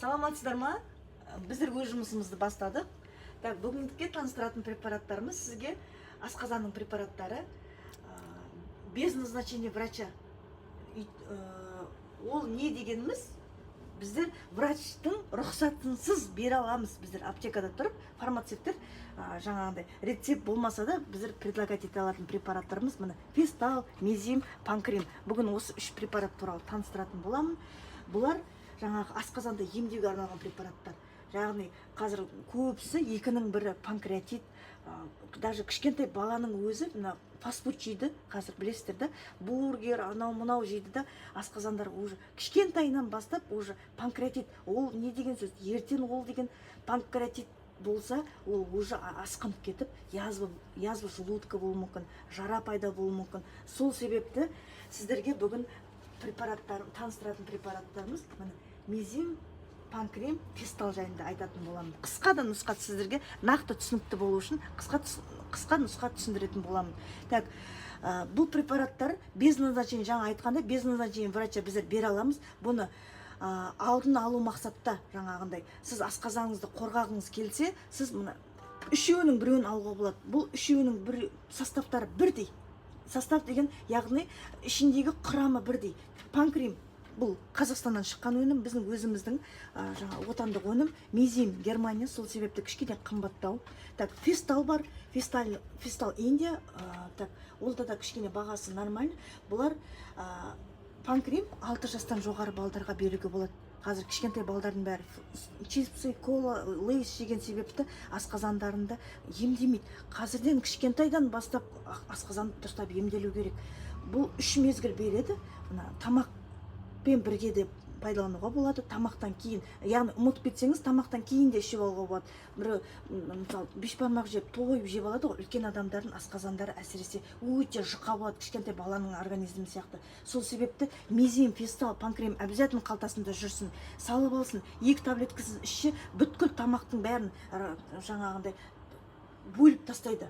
Саламатсыздар ма? Біздер өз жұмысымызды бастадық. Так, бүгінге таныстыратын препараттарымыз сізге асқазанның препараттары, без назначения врача. Ол не дегеніміз? Біздер врачтың рұқсатынсыз бере аламыз. Біздер аптекада тұрып, фармацевттер жаңағындай рецепт болмаса да біздер предлагать ете алатын препараттарымыз міне Фистал, Мезим, Панкрем. Бүгін осы 3 препарат туралы таныстыратын боламын. Бұлар жаңағы асқазанды емдеуге арналған препараттар. Яғни қазір көбісі екінің бірі панкреатит, даже кішкентай баланың өзі мына фастфуд жейді, қазір білесіздер да, бургер, анау-мынау жейді да, асқазандар уже кішкентайынан бастап уже панкреатит. Ол не деген сөз? Ертең ол деген панкреатит болса, ол уже асқынып кетіп, язва желудка болуы мүмкін, жара пайда болуы мүмкін. Сол себепті сіздерге бүгін таныстыратын препараттарымыз Мезим, Панкрем, Фистал жайында айтатын боламын. Қысқа да нұсқа сіздерге нақты түсінікті болу үшін қысқа нұсқа түсіндіретін боламын. Так, бұл препараттар без назначения, жаңа айтқанда, без назначения врача біздер бере аламыз. Бұны алдын алу мақсатта, жаңағындай, сіз асқазаныңызды қорғағыңыз келсе, сіз мұны үшеуінің біреуін алуға болады. Бұл үшеуінің бір составтары бірдей. Состав деген, яғни ішіндегі құрамы бірдей. Панкрем бұл Қазақстаннан шыққан өнім, біздің өзіміздің отандық өнім. Мезим Германия, сол себепті кішкене қымбаттау. Так, Фистал бар, Фистал Индия, так, олда да кішкене бағасы нормаль. Бұлар Панкрем 6 жастан жоғары балдарға беруге болады. Қазір кішкентай балдардың бәрі чипсы, кола, лейс жеген себепті асқазандарында емдемейді. Қазірден кішкентайдан бастап асқазанды дұрыстап емделу керек. Бұл 3 мезгіл береді. Тамақпен бірге де пайдалануға болады, тамақтан кейін. Яғни ұмытып кетсеңіз, тамақтан кейін де ішіп алуға болады. Бір мысалы бешбармақ жеп, тойып жеп алады ғой, үлкен адамдардың асқазандары әсіресе өте жұқа болады, кішкентай баланың организмі сияқты. Сол себепті Мезим, Фистал, Панкрем обязательно қалтасында жүрсін, салып алсын. 2 таблеткасын ішсе, бүткіл тамақтың бәрін жаңағындай бөліп тастайды.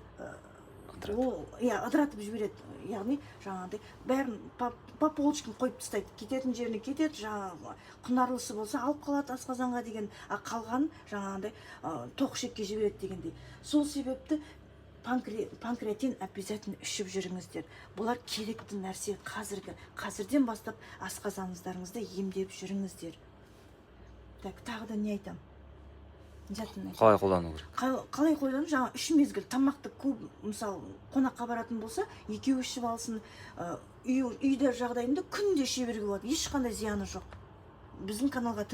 Ыдыратып жібереді. Яғни жаңағындай бәрін по полочкам қойып тастайды. Кететін жеріне кетеді, жаңағы құнарлысы болса алып қалады асқазанға деген, қалған жаңағындай тоқ ішекке жібереді дегендей. Сол себепті панкреатин обязательно ішіп жүріңіздер. Бұлар керекті нәрсе қазірден бастап асқазаныңыздарыңызды емдеп жүріңіздер. Так, тағы да не айтам? Қалай қолдану керек? Қалай қолдану? Жаңа 3 мезгіл тамақты көп, мысалы, қонаққа баратын болса, 2 ішіп алсын, үйде жағдайында күнде іше беруге болады. Ешқандай зияны жоқ. Біздің каналға